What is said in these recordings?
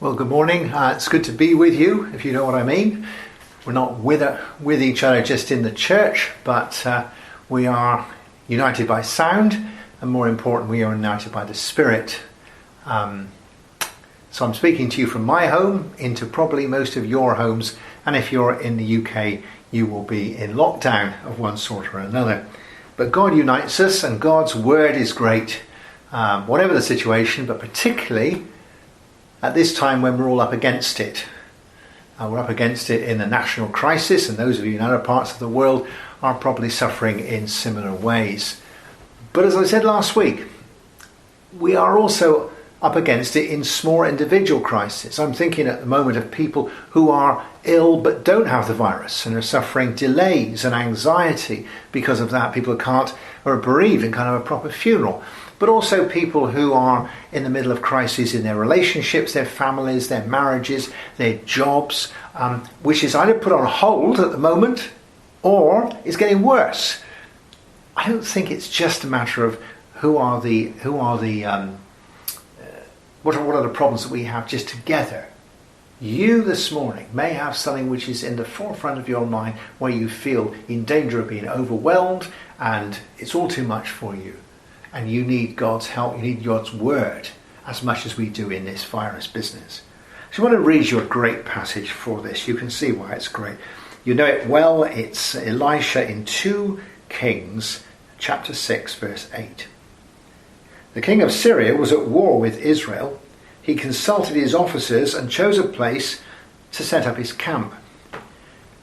Well, good morning. It's good to be with you, if you know what I mean. We're not with each other just in the church, but we are united by sound, and more important, we are united by the Spirit. So I'm speaking to you from my home into probably most of your homes, and if you're in the UK, you will be in lockdown of one sort or another. But God unites us, and God's word is great, whatever the situation, but particularly at this time when we're all up against it. We're up against it in the national crisis, and those of you in other parts of the world are probably suffering in similar ways. But as I said last week, we are also up against it in small individual crises. I'm thinking at the moment of people who are ill but don't have the virus and are suffering delays and anxiety because of that. People who can't or are bereaved and can't have a proper funeral. But also people who are in the middle of crises in their relationships, their families, their marriages, their jobs, which is either put on hold at the moment or is getting worse. I don't think it's just a matter of what are the problems that we have just together. You this morning may have something which is in the forefront of your mind where you feel in danger of being overwhelmed and it's all too much for you. And you need God's help, you need God's word as much as we do in this virus business. So I want to read you a great passage for this. You can see why it's great. You know it well. It's Elisha in 2 Kings chapter 6 verse 8. The king of Syria was at war with Israel. He consulted his officers and chose a place to set up his camp.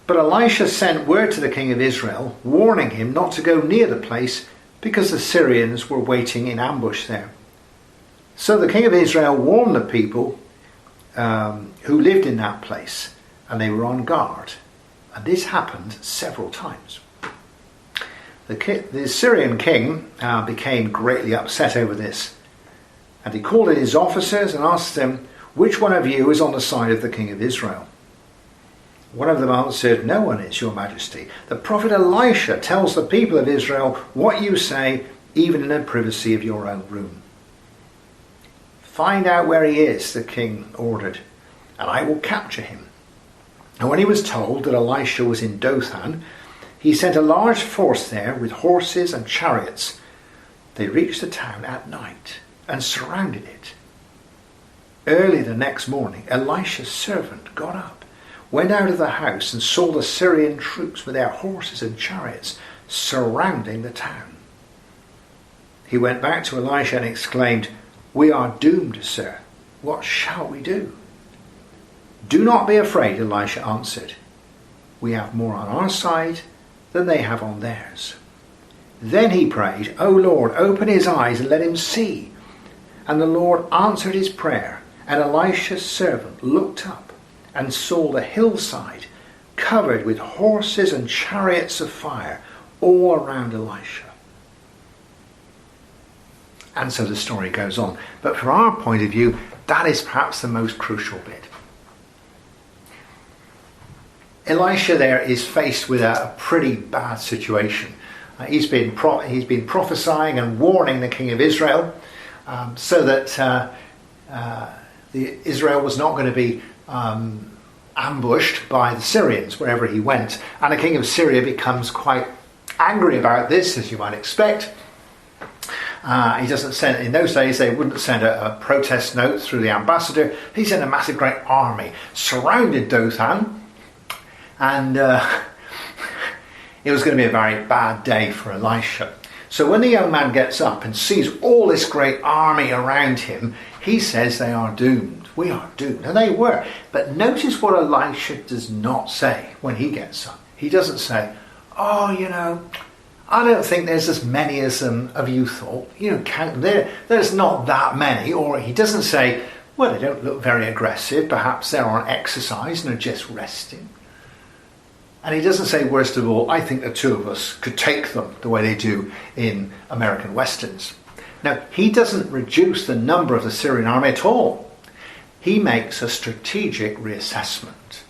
But Elisha sent word to the king of Israel, warning him not to go near the place because the Syrians were waiting in ambush there. So the king of Israel warned the people who lived in that place, and they were on guard. And this happened several times. The Syrian king became greatly upset over this, and he called in his officers and asked them, "Which one of you is on the side of the king of Israel?" One of them answered, "No one is, your majesty. The prophet Elisha tells the people of Israel what you say, even in the privacy of your own room." "Find out where he is," the king ordered, "and I will capture him." And when he was told that Elisha was in Dothan, he sent a large force there with horses and chariots. They reached the town at night and surrounded it. Early the next morning, Elisha's servant got up, went out of the house and saw the Syrian troops with their horses and chariots surrounding the town. He went back to Elisha and exclaimed, "We are doomed, sir. What shall we do?" "Do not be afraid," Elisha answered. "We have more on our side than they have on theirs." Then he prayed, "O Lord, open his eyes and let him see." And the Lord answered his prayer, and Elisha's servant looked up and saw the hillside covered with horses and chariots of fire all around Elisha. And so the story goes on. But from our point of view, that is perhaps the most crucial bit. Elisha there is faced with a pretty bad situation. He's been prophesying and warning the king of Israel so that Israel was not going to be ambushed by the Syrians wherever he went. And the king of Syria becomes quite angry about this, as you might expect. He doesn't send, in those days they wouldn't send a protest note through the ambassador. He sent a massive great army, surrounded Dothan, and it was going to be a very bad day for Elisha. So when the young man gets up and sees all this great army around him, he says they are doomed. We are doomed. And they were. But notice what Elisha does not say when he gets up. He doesn't say, "Oh, I don't think there's as many as of you thought. Count there's not that many." Or he doesn't say, "Well, they don't look very aggressive. Perhaps they're on exercise and are just resting." And he doesn't say, worst of all, "I think the two of us could take them," the way they do in American Westerns. Now, he doesn't reduce the number of the Syrian army at all. He makes a strategic reassessment.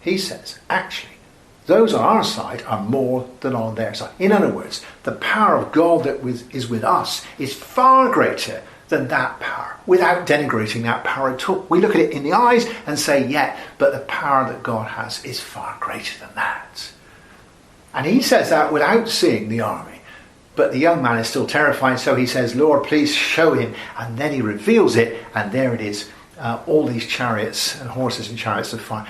He says, actually, those on our side are more than on their side. In other words, the power of God that is with us is far greater than that power, without denigrating that power at all. We look at it in the eyes and say, yeah, but the power that God has is far greater than that. And he says that without seeing the army. But the young man is still terrified, so he says, Lord, please show him. And then he reveals it, and there it is. All these chariots and horses and chariots of fire,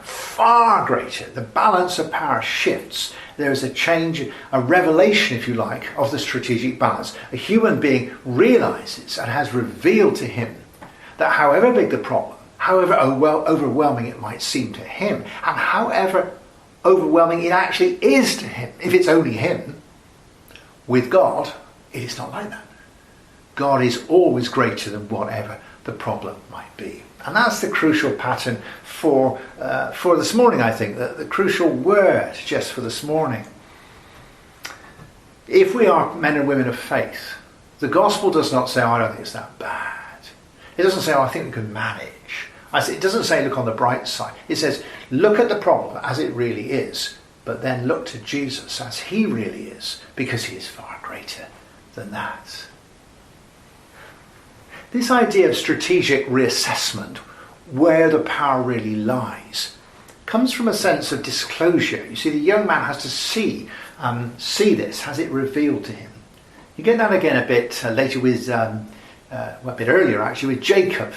far greater. The balance of power shifts. There is a change, a revelation, if you like, of the strategic balance. A human being realizes and has revealed to him that however big the problem, however overwhelming it might seem to him, and however overwhelming it actually is to him, if it's only him, with God, it is not like that. God is always greater than whatever the problem might be. And that's the crucial pattern for this morning, I think, the crucial word just for this morning. If we are men and women of faith, the gospel does not say, oh, I don't think it's that bad. It doesn't say, oh, I think we can manage. It doesn't say, look on the bright side. It says, look at the problem as it really is, but then look to Jesus as he really is, because he is far greater than that. This idea of strategic reassessment, where the power really lies, comes from a sense of disclosure. You see, the young man has to see this, has it revealed to him. You get that again a bit later with, a bit earlier actually, with Jacob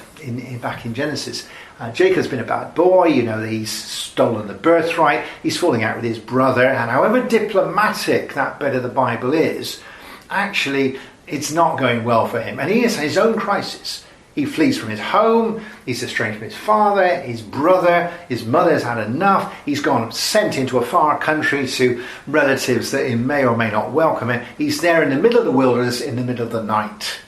back in Genesis. Jacob's been a bad boy, he's stolen the birthright, he's falling out with his brother, and however diplomatic that bit of the Bible is, actually it's not going well for him. And he has his own crisis. He flees from his home, he's estranged from his father, his brother, his mother's had enough, he's gone sent into a far country to relatives that he may or may not welcome him. He's there in the middle of the wilderness in the middle of the night.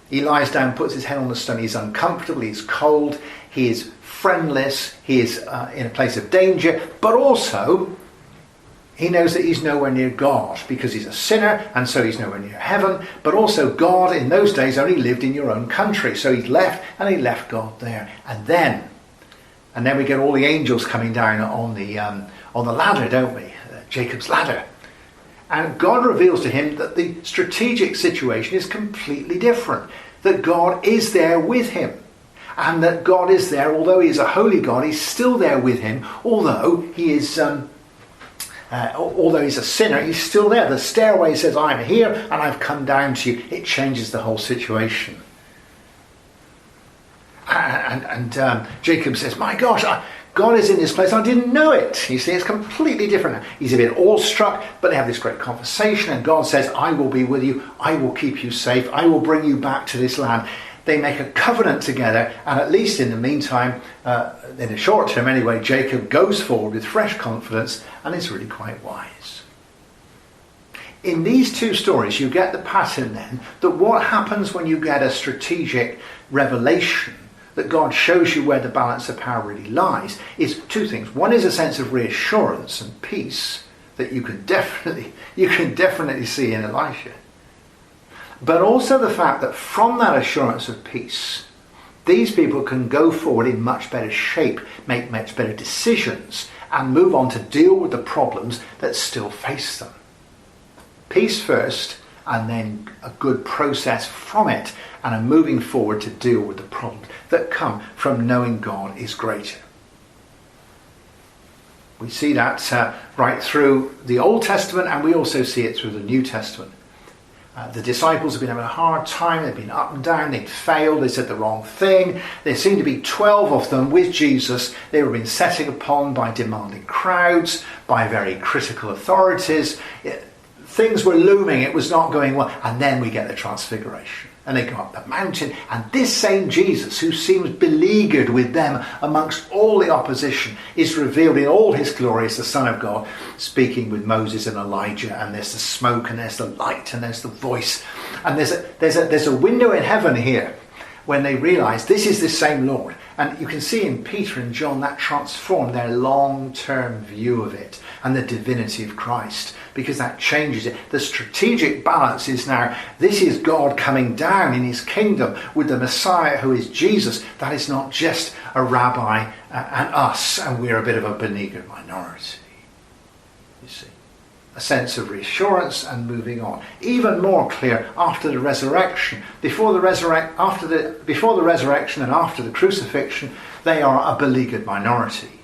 He lies down, puts his head on the stone, he's uncomfortable, he's cold, he is friendless, he is in a place of danger, but also he knows that he's nowhere near God because he's a sinner, and so he's nowhere near heaven. But also God in those days only lived in your own country. So he left God there. And then we get all the angels coming down on the ladder, don't we? Jacob's ladder. And God reveals to him that the strategic situation is completely different. That God is there with him. And that God is there, although he is a holy God, he's still there with him, although he is... although he's a sinner, he's still there. The stairway says, I'm here and I've come down to you. It changes the whole situation. And Jacob says, my gosh, God is in this place. I didn't know it. You see, it's completely different. He's a bit awestruck, but they have this great conversation. And God says, I will be with you. I will keep you safe. I will bring you back to this land. They make a covenant together, and at least in the meantime, in the short term anyway, Jacob goes forward with fresh confidence, and it's really quite wise. In these two stories, you get the pattern then, that what happens when you get a strategic revelation, that God shows you where the balance of power really lies, is two things. One is a sense of reassurance and peace that you can definitely see in Elisha. But also the fact that from that assurance of peace, these people can go forward in much better shape, make much better decisions, and move on to deal with the problems that still face them. Peace first, and then a good process from it, and a moving forward to deal with the problems that come from knowing God is greater. We see that right through the Old Testament, and we also see it through the New Testament. The disciples have been having a hard time. They've been up and down. They'd failed. They said the wrong thing. There seemed to be 12 of them with Jesus. They were being set upon by demanding crowds, by very critical authorities. Things were looming. It was not going well. And then we get the transfiguration. And they go up the mountain. And this same Jesus, who seems beleaguered with them amongst all the opposition, is revealed in all his glory as the Son of God, speaking with Moses and Elijah. And there's the smoke, and there's the light, and there's the voice. And there's a window in heaven here when they realise this is the same Lord. And you can see in Peter and John that transformed their long-term view of it and the divinity of Christ, because that changes it. The strategic balance is now, this is God coming down in his kingdom with the Messiah who is Jesus. That is not just a rabbi and us, and we're a bit of a beleaguered minority. You see. a sense of reassurance and moving on. Even more clear after the resurrection. Before the resurrection and after the crucifixion, they are a beleaguered minority.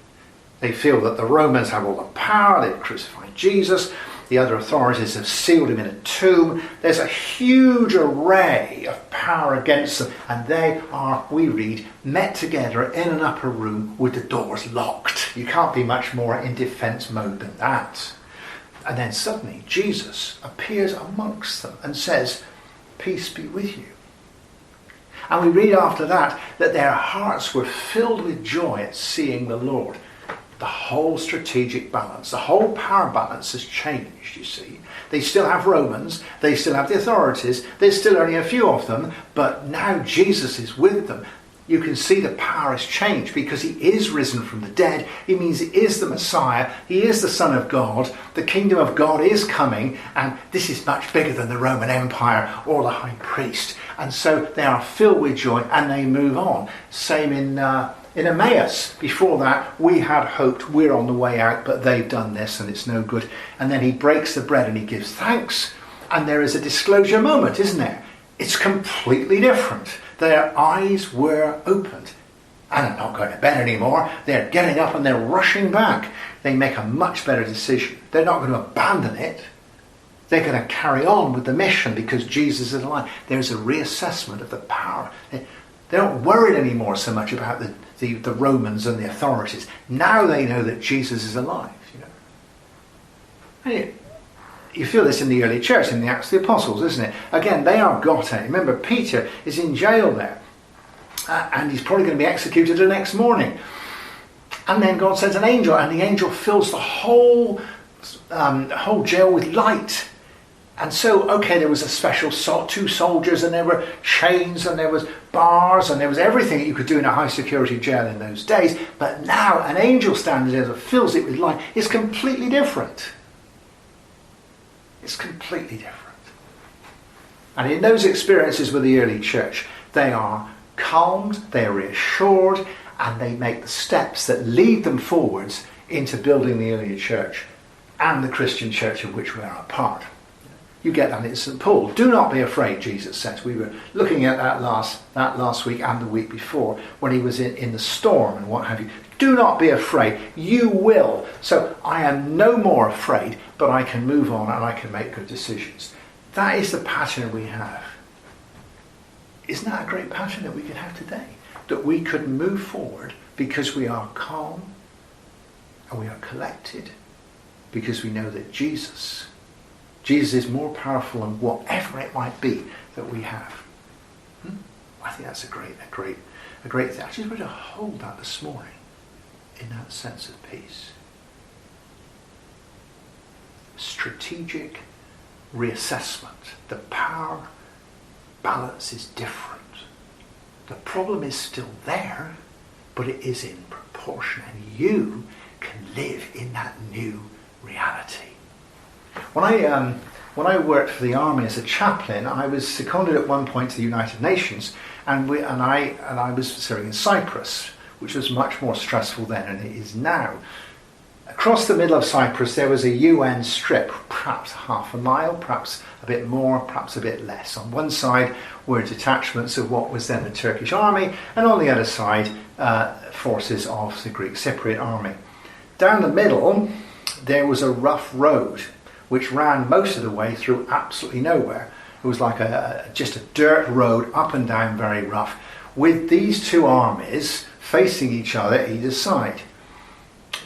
They feel that the Romans have all the power, they've crucified Jesus, the other authorities have sealed him in a tomb. There's a huge array of power against them, and they are, we read, met together in an upper room with the doors locked. You can't be much more in defence mode than that. And then suddenly Jesus appears amongst them and says, "Peace be with you." And we read after that their hearts were filled with joy at seeing the Lord. The whole strategic balance, the whole power balance has changed, you see. They still have Romans, they still have the authorities, there's still only a few of them, but now Jesus is with them. You can see the power has changed because he is risen from the dead. It means he is the Messiah, he is the Son of God, the kingdom of God is coming, and this is much bigger than the Roman Empire or the high priest. And so they are filled with joy and they move on. Same in Emmaus. Before that, we had hoped we're on the way out, but they've done this and it's no good. And then he breaks the bread and he gives thanks. And there is a disclosure moment, isn't there? It's completely different. Their eyes were opened. And they're not going to bed anymore. They're getting up and they're rushing back. They make a much better decision. They're not going to abandon it. They're going to carry on with the mission because Jesus is alive. There's a reassessment of the power. They're not worried anymore so much about the Romans and the authorities. Now they know that Jesus is alive. And you feel this in the early church, in the Acts of the Apostles, isn't it? Again, they are got out. Remember, Peter is in jail there. And he's probably going to be executed the next morning. And then God sends an angel, and the angel fills the whole jail with light. And so, okay, there was a special two soldiers, and there were chains, and there was bars, and there was everything that you could do in a high security jail in those days. But now an angel standing there that fills it with light is completely different. It's completely different. And in those experiences with the early church, they are calmed, they are reassured, and they make the steps that lead them forwards into building the early church and the Christian church of which we are a part. You get that in St. Paul. Do not be afraid, Jesus says. We were looking at that last week and the week before when he was in the storm and what have you. Do not be afraid. You will. So I am no more afraid, but I can move on and I can make good decisions. That is the pattern we have. Isn't that a great pattern that we could have today? That we could move forward because we are calm and we are collected because we know that Jesus is more powerful than whatever it might be that we have. I think that's a great thing. I just want to hold that this morning in that sense of peace. Strategic reassessment. The power balance is different. The problem is still there, but it is in proportion, and you can live in that new reality. When I worked for the army as a chaplain, I was seconded at one point to the United Nations, and I was serving in Cyprus, which was much more stressful then than it is now. Across the middle of Cyprus there was a UN strip, perhaps half a mile, perhaps a bit more, perhaps a bit less. On one side were detachments of what was then the Turkish army, and on the other side forces of the Greek Cypriot army. Down the middle there was a rough road which ran most of the way through absolutely nowhere. It was like just a dirt road, up and down, very rough, with these two armies facing each other either side.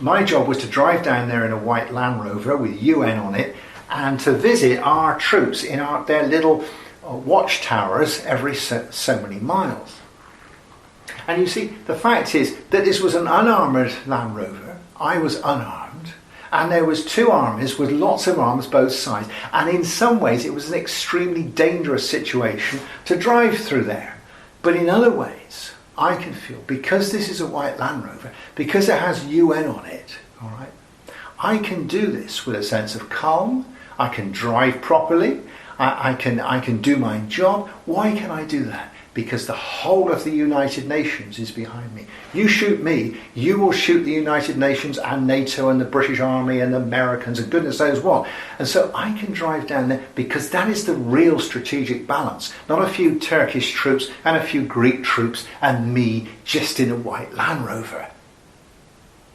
My job was to drive down there in a white Land Rover with UN on it and to visit our troops in their little watchtowers every so many miles. And you see, the fact is that this was an unarmoured Land Rover. I was unarmed. And there was two armies with lots of arms both sides. And in some ways it was an extremely dangerous situation to drive through there. But in other ways, I can feel, because this is a white Land Rover, because it has UN on it, all right, I can do this with a sense of calm. I can drive properly. I can do my job. Why can I do that? because the whole of the United Nations is behind me. You shoot me, you will shoot the United Nations and NATO and the British Army and the Americans and goodness knows what. And so I can drive down there because that is the real strategic balance. Not a few Turkish troops and a few Greek troops and me just in a white Land Rover.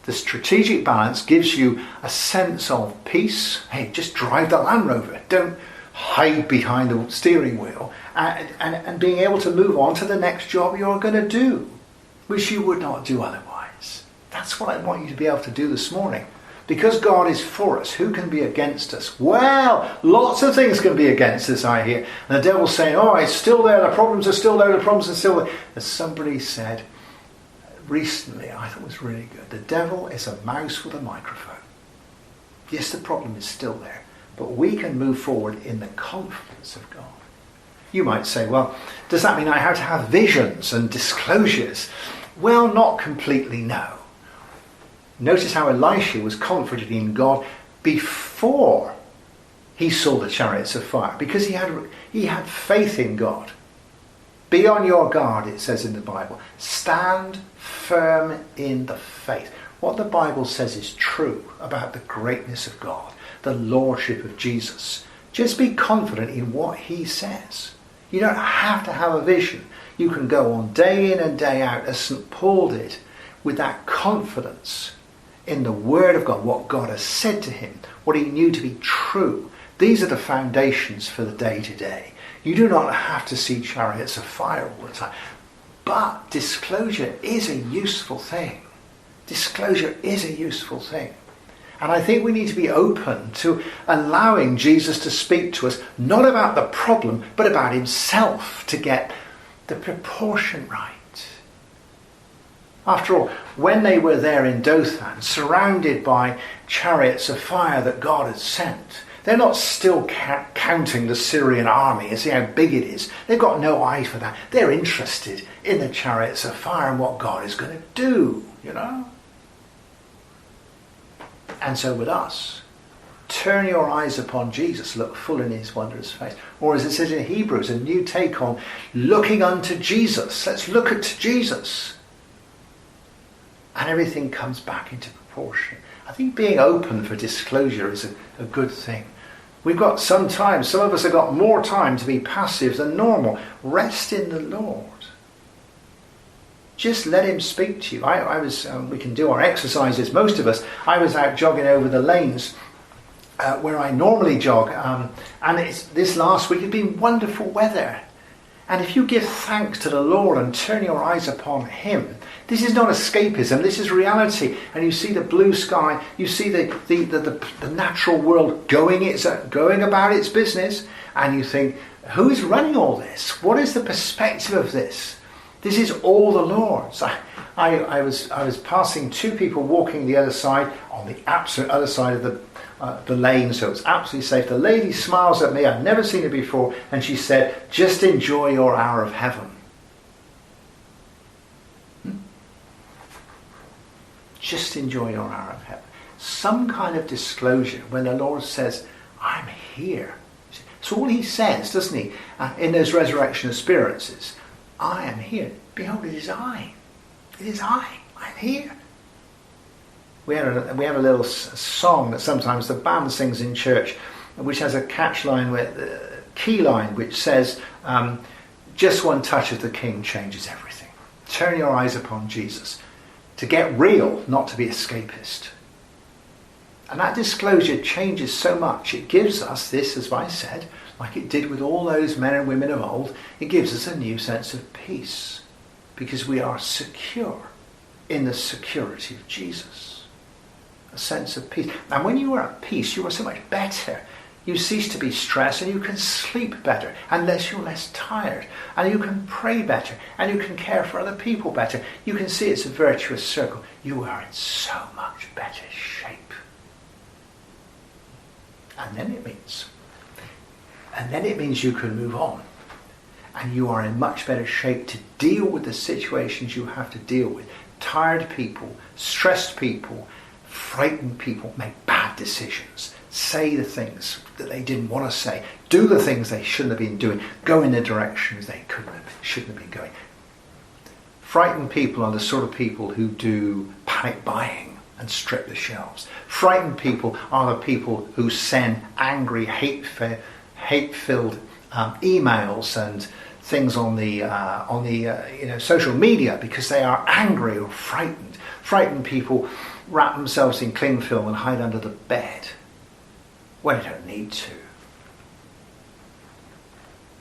The strategic balance gives you a sense of peace. Hey, just drive the Land Rover. Don't hide behind the steering wheel. And being able to move on to the next job you're going to do, which you would not do otherwise. That's what I want you to be able to do this morning. Because God is for us, who can be against us? Well, lots of things can be against us, I hear. And the devil's saying, oh, it's still there, the problems are still there, the problems are still there. As somebody said recently, I thought it was really good, the devil is a mouse with a microphone. Yes, the problem is still there, but we can move forward in the confidence of God. You might say, well, does that mean I have to have visions and disclosures? Well, not completely, no. Notice how Elisha was confident in God before he saw the chariots of fire, because he had faith in God. Be on your guard, it says in the Bible. Stand firm in the faith. What the Bible says is true about the greatness of God, the lordship of Jesus. Just be confident in what he says. You don't have to have a vision. You can go on day in and day out, as St. Paul did, with that confidence in the Word of God, what God has said to him, what he knew to be true. These are the foundations for the day-to-day. You do not have to see chariots of fire all the time. But disclosure is a useful thing. Disclosure is a useful thing. And I think we need to be open to allowing Jesus to speak to us, not about the problem, but about himself, to get the proportion right. After all, when they were there in Dothan, surrounded by chariots of fire that God had sent, they're not still counting the Syrian army and see how big it is. They've got no eye for that. They're interested in the chariots of fire and what God is going to do, you know. And so with us, turn your eyes upon Jesus, look full in his wondrous face. Or as it says in Hebrews, a new take on looking unto Jesus. Let's look at Jesus. And everything comes back into proportion. I think being open for disclosure is a good thing. We've got some time, some of us have got more time to be passive than normal. Rest in the Lord. Just let him speak to you. We can do our exercises, most of us. I was out jogging over the lanes where I normally jog. And this last week, it's been wonderful weather. And if you give thanks to the Lord and turn your eyes upon him, this is not escapism, this is reality. And you see the blue sky, you see the natural world going about its business, and you think, who is running all this? What is the perspective of this? This is all the Lord's. I was passing two people walking the other side, on the absolute other side of the lane, so it's absolutely safe. The lady smiles at me, I've never seen her before, and she said, just enjoy your hour of heaven. Just enjoy your hour of heaven. Some kind of disclosure when the Lord says, I'm here. So all he says, doesn't he, in those resurrection experiences, I am here. Behold, it is I. It is I. I'm here. We have a little song that sometimes the band sings in church, which has a catch line, key line, which says, just one touch of the King changes everything. Turn your eyes upon Jesus. To get real, not to be escapist. And that disclosure changes so much. It gives us this, as I said, like it did with all those men and women of old, it gives us a new sense of peace. Because we are secure in the security of Jesus. A sense of peace. And when you are at peace, you are so much better. You cease to be stressed and you can sleep better unless you're less tired. And you can pray better and you can care for other people better. You can see it's a virtuous circle. You are in so much better shape. And then it means you can move on. And you are in much better shape to deal with the situations you have to deal with. Tired people, stressed people, frightened people make bad decisions. say the things that they didn't want to say, do the things they shouldn't have been doing, go in the directions they shouldn't have been going. Frightened people are the sort of people who do panic buying and strip the shelves. Frightened people are the people who send angry, hate-filled emails and things on the social media because they are angry or frightened. Frightened people wrap themselves in cling film and hide under the bed when they don't need to.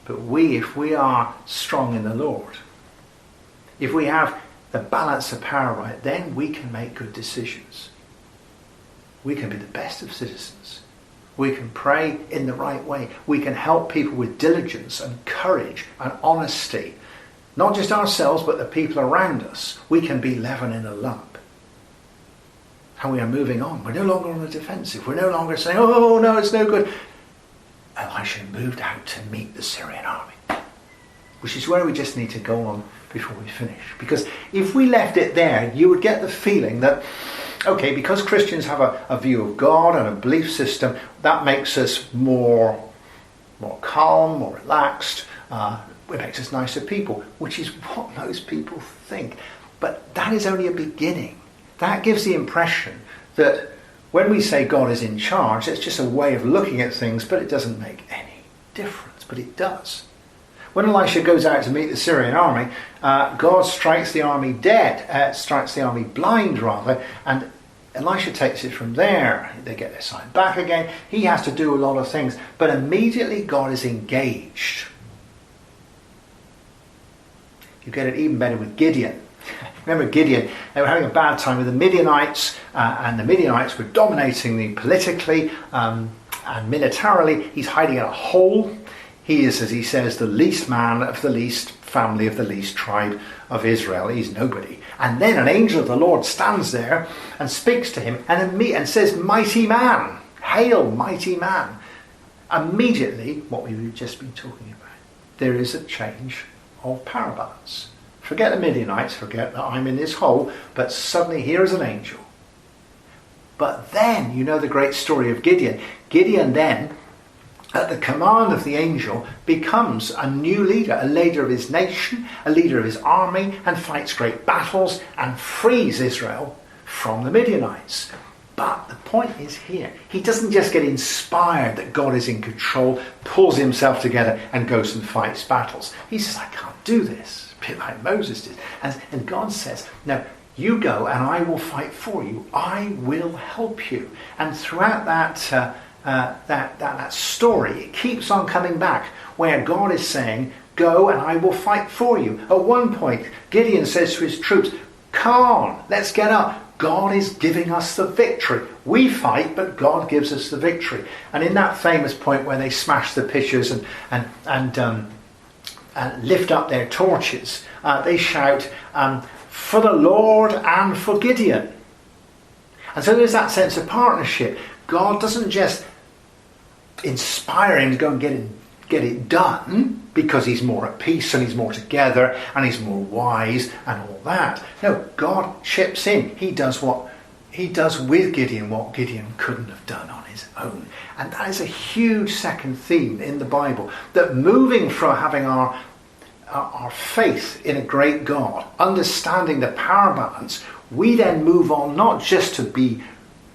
But if we are strong in the Lord, if we have the balance of power right, then we can make good decisions. We can be the best of citizens. We can pray in the right way. We can help people with diligence and courage and honesty. Not just ourselves, but the people around us. We can be leaven in a lump. And we are moving on. We're no longer on the defensive. We're no longer saying, oh no, it's no good. Elisha moved out to meet the Syrian army. Which is where we just need to go on before we finish. Because if we left it there, you would get the feeling that, okay, because Christians have a view of God and a belief system, that makes us more calm, more relaxed. It makes us nicer people, which is what most people think. But that is only a beginning. That gives the impression that when we say God is in charge, it's just a way of looking at things, but it doesn't make any difference. But it does. When Elisha goes out to meet the Syrian army, God strikes the army dead, strikes the army blind rather, and Elisha takes it from there. They get their sight back again. He has to do a lot of things, but immediately God is engaged. You get it even better with Gideon. Remember Gideon, they were having a bad time with the Midianites, and the Midianites were dominating them politically and militarily. He's hiding in a hole. He is, as he says, the least man of the least family of the least tribe of Israel. He's nobody. And then an angel of the Lord stands there and speaks to him and says, mighty man, hail, mighty man. Immediately, what we've just been talking about, there is a change of power balance. Forget the Midianites, forget that I'm in this hole, but suddenly here is an angel. But then, you know the great story of Gideon. Gideon then, at the command of the angel, becomes a new leader, a leader of his nation, a leader of his army, and fights great battles and frees Israel from the Midianites. But the point is here, he doesn't just get inspired that God is in control, pulls himself together and goes and fights battles. He says, I can't do this, a bit like Moses did. And God says, no, you go and I will fight for you. I will help you. And throughout that story, it keeps on coming back where God is saying, go and I will fight for you. At one point, Gideon says to his troops, come on, let's get up. God is giving us the victory. We fight, but God gives us the victory. And in that famous point where they smash the pitchers and lift up their torches, they shout, for the Lord and for Gideon. And so there's that sense of partnership. God doesn't just inspire him to go and get it done because he's more at peace and he's more together and he's more wise and all that. No, God chips in. He does with Gideon what Gideon couldn't have done on his own. And that is a huge second theme in the Bible, that moving from having our faith in a great God, understanding the power balance, we then move on not just to be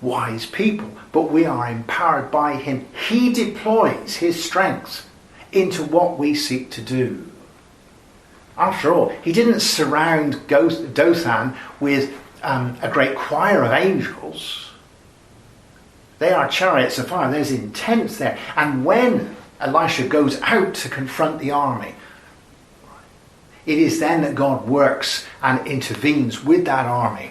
wise people, but we are empowered by him. He deploys his strength into what we seek to do. After all, he didn't surround Dothan with a great choir of angels. They are chariots of fire. There's intent there. And when Elisha goes out to confront the army, it is then that God works and intervenes with that army.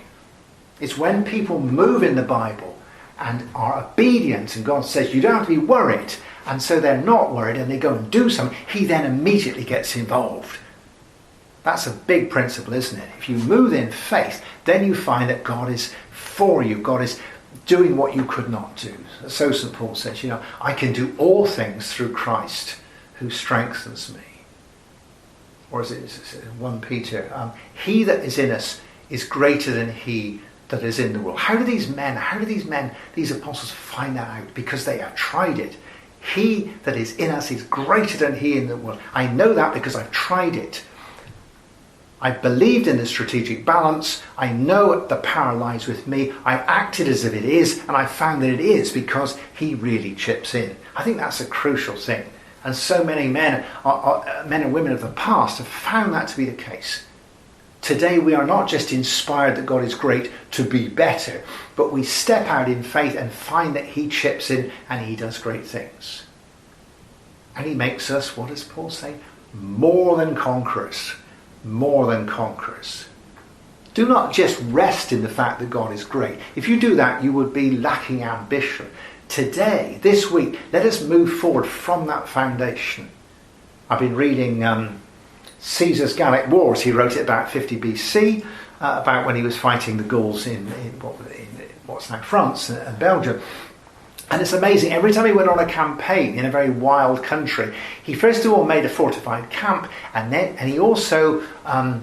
It's when people move in the Bible and are obedient and God says you don't have to be worried, and so they're not worried and they go and do something, he then immediately gets involved. That's a big principle, isn't it? If you move in faith, then you find that God is for you. God is doing what you could not do. So St. Paul says, I can do all things through Christ who strengthens me. Or is it 1 Peter? He that is in us is greater than he that is in the world. How do these apostles find that out? Because they have tried it. He that is in us is greater than he in the world. I know that because I've tried it. I've believed in the strategic balance. I know the power lies with me. I've acted as if it is, and I found that it is because he really chips in. I think that's a crucial thing. And so many men and women of the past have found that to be the case. Today we are not just inspired that God is great to be better, but we step out in faith and find that he chips in and he does great things. And he makes us, what does Paul say? More than conquerors. More than conquerors. Do not just rest in the fact that God is great. If you do that, you would be lacking ambition. Today, this week, let us move forward from that foundation. I've been reading Caesar's Gallic Wars. He wrote it about 50 BC, about when he was fighting the Gauls in what's now France and Belgium. And it's amazing, every time he went on a campaign in a very wild country, he first of all made a fortified camp, and he also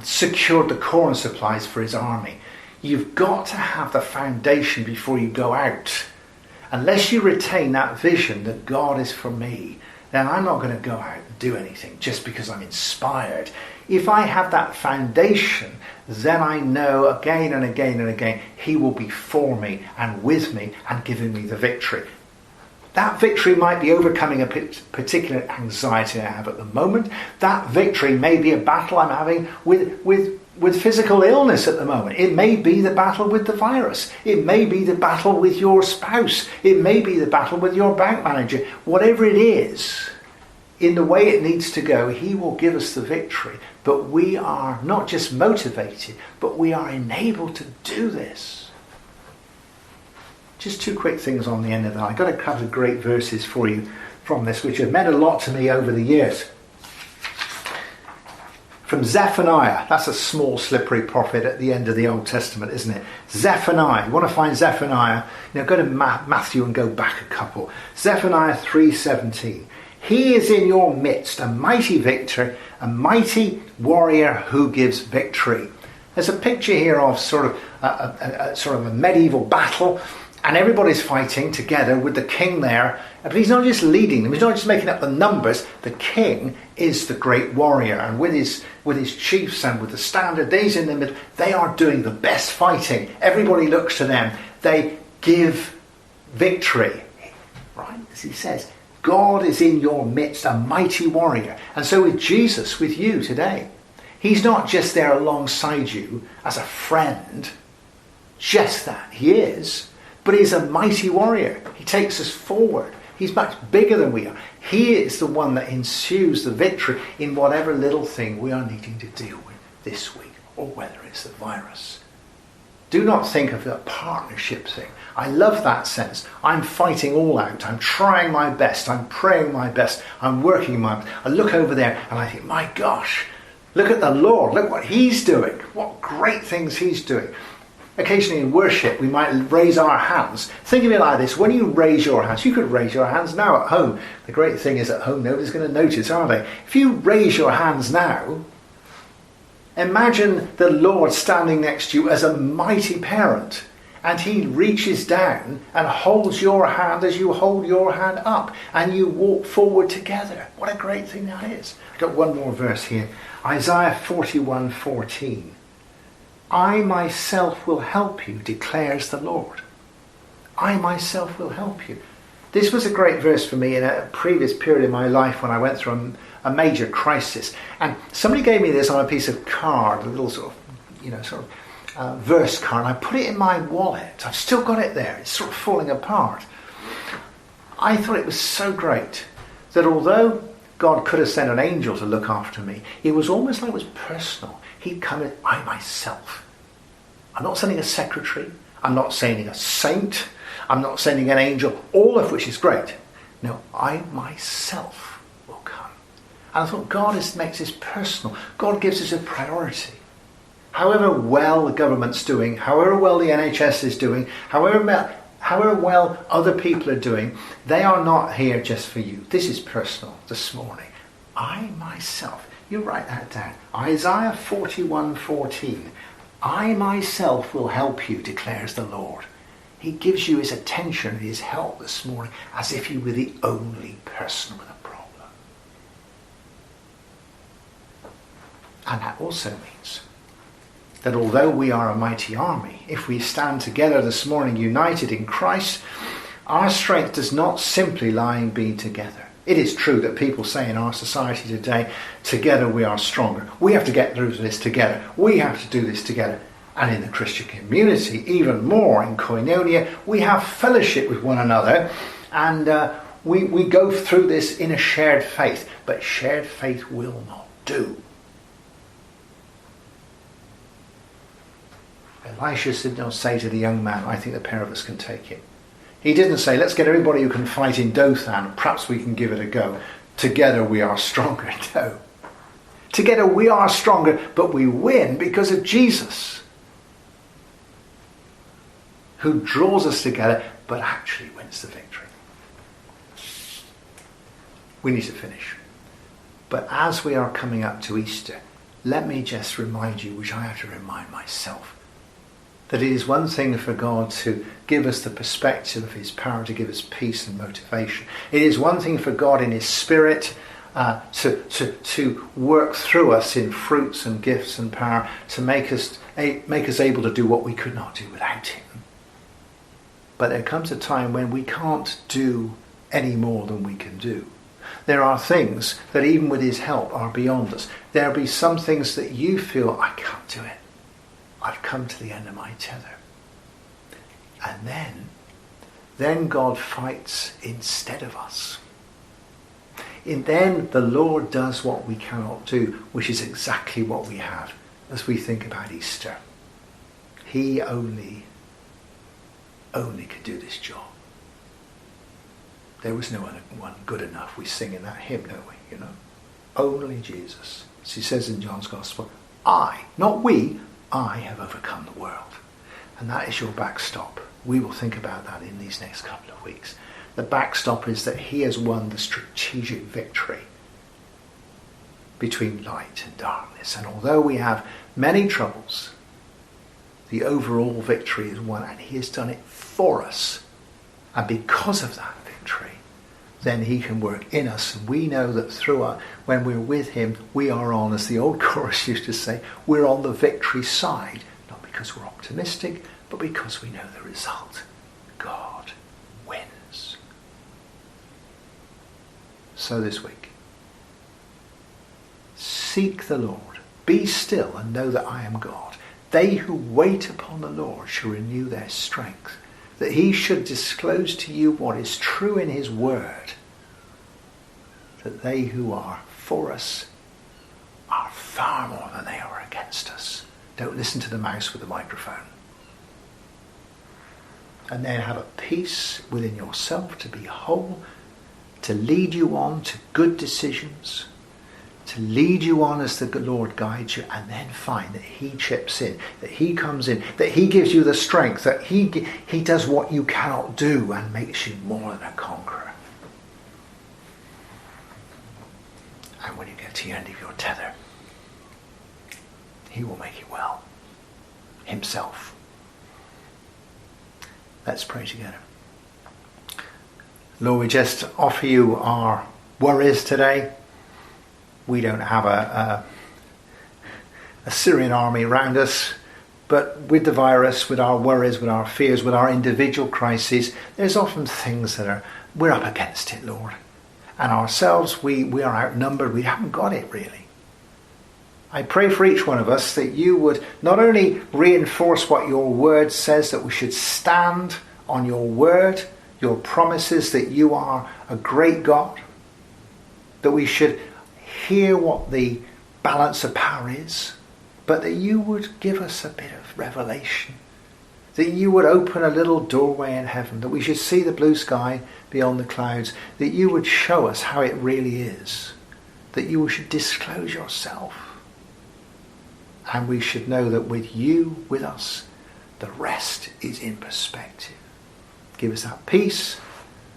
secured the corn supplies for his army. You've got to have the foundation before you go out. Unless you retain that vision that God is for me, then I'm not going to go out and do anything just because I'm inspired. If I have that foundation, then I know again and again and again, he will be for me and with me and giving me the victory. That victory might be overcoming a particular anxiety I have at the moment. That victory may be a battle I'm having with physical illness at the moment. It may be the battle with the virus. It may be the battle with your spouse. It may be the battle with your bank manager. Whatever it is, in the way it needs to go, he will give us the victory. But we are not just motivated, but we are enabled to do this. Just two quick things on the end of that. I've got a couple of great verses for you from this, which have meant a lot to me over the years. From Zephaniah, that's a small slippery prophet at the end of the Old Testament, isn't it? Zephaniah, you want to find Zephaniah, go to Matthew and go back a couple. Zephaniah 3:17. He is in your midst, a mighty victor, a mighty warrior who gives victory. There's a picture here of sort of a medieval battle, and everybody's fighting together with the king there. But he's not just leading them, he's not just making up the numbers. The king is the great warrior, and with his chiefs and with the standard, these in the middle, they are doing the best fighting. Everybody looks to them. They give victory. Right? As he says, God is in your midst, a mighty warrior. And so with Jesus, with you today, he's not just there alongside you as a friend, just that, he is. But he's a mighty warrior. He takes us forward. He's much bigger than we are. He is the one that ensues the victory in whatever little thing we are needing to deal with this week, or whether it's the virus. Do not think of the partnership thing. I love that sense. I'm fighting all out. I'm trying my best. I'm praying my best. I'm working my best. I look over there and I think, my gosh, look at the Lord. Look what he's doing. What great things he's doing. Occasionally in worship, we might raise our hands. Think of it like this. When you raise your hands, you could raise your hands now at home. The great thing is at home, nobody's going to notice, are they? If you raise your hands now, imagine the Lord standing next to you as a mighty parent. And he reaches down and holds your hand as you hold your hand up. And you walk forward together. What a great thing that is. I've got one more verse here. Isaiah 41:14. I myself will help you, declares the Lord. I myself will help you. This was a great verse for me in a previous period in my life when I went through a major crisis. And somebody gave me this on a piece of card, a little sort of verse card. And I put it in my wallet. I've still got it there. It's sort of falling apart. I thought it was so great that although God could have sent an angel to look after me, it was almost like it was personal. He'd come in, I myself. I'm not sending a secretary. I'm not sending a saint. I'm not sending an angel, all of which is great. No, I myself will come. And I thought God makes this personal. God gives us a priority. However well the government's doing, however well the NHS is doing, however well other people are doing, they are not here just for you. This is personal this morning. I myself. You write that down. Isaiah 41:14. I myself will help you, declares the Lord. He gives you his attention and his help this morning as if you were the only person with a problem. And that also means that although we are a mighty army, if we stand together this morning united in Christ, our strength does not simply lie in being together. It is true that people say in our society today, together we are stronger. We have to get through this together. We have to do this together. And in the Christian community, even more in Koinonia, we have fellowship with one another, and we go through this in a shared faith. But shared faith will not do. Elisha did not say to the young man, I think the pair of us can take it. He didn't say, let's get everybody who can fight in Dothan, perhaps we can give it a go. Together we are stronger. No. Together we are stronger, but we win because of Jesus, who draws us together, but actually wins the victory. We need to finish. But as we are coming up to Easter, let me just remind you, which I have to remind myself, that it is one thing for God to give us the perspective of his power, to give us peace and motivation. It is one thing for God in his Spirit to work through us in fruits and gifts and power, to make us able to do what we could not do without him. But there comes a time when we can't do any more than we can do. There are things that even with his help are beyond us. There'll be some things that you feel, I can't do it. I've come to the end of my tether. And then God fights instead of us. And then the Lord does what we cannot do, which is exactly what we have as we think about Easter. He only could do this job. There was no one good enough. We sing in that hymn, don't we? Only Jesus. As he says in John's Gospel, I, not we, I have overcome the world. And that is your backstop. We will think about that in these next couple of weeks. The backstop is that he has won the strategic victory between light and darkness. And although we have many troubles, the overall victory is won, and he has done it for us. And because of that victory, then he can work in us. And we know that when we're with him, we are on, as the old chorus used to say, we're on the victory side. Not because we're optimistic, but because we know the result. God wins. So this week, seek the Lord. Be still and know that I am God. They who wait upon the Lord shall renew their strength. That he should disclose to you what is true in his word. That they who are for us are far more than they are against us. Don't listen to the mouse with the microphone. And then have a peace within yourself to be whole, to lead you on to good decisions, to lead you on as the Lord guides you, and then find that he chips in, that he comes in, that he gives you the strength, that he does what you cannot do and makes you more than a conqueror. And when you get to the end of your tether, he will make it well. Himself. Let's pray together. Lord, we just offer you our worries today. We don't have a Syrian army around us, but with the virus, with our worries, with our fears, with our individual crises, there's often things that we're up against it, Lord. And ourselves, we are outnumbered. We haven't got it, really. I pray for each one of us that you would not only reinforce what your word says, that we should stand on your word, your promises that you are a great God, that we should hear what the balance of power is, but that you would give us a bit of revelation, that you would open a little doorway in heaven, that we should see the blue sky beyond the clouds, that you would show us how it really is, that you should disclose yourself, and we should know that with you, with us, the rest is in perspective. Give us that peace,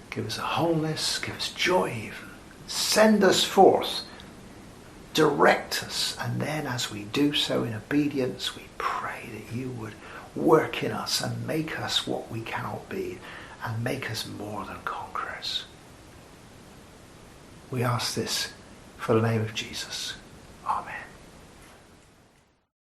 give us a wholeness, give us joy even. Send us forth direct us, and then as we do so in obedience, we pray that you would work in us and make us what we cannot be, and make us more than conquerors. We ask this for the name of Jesus. Amen.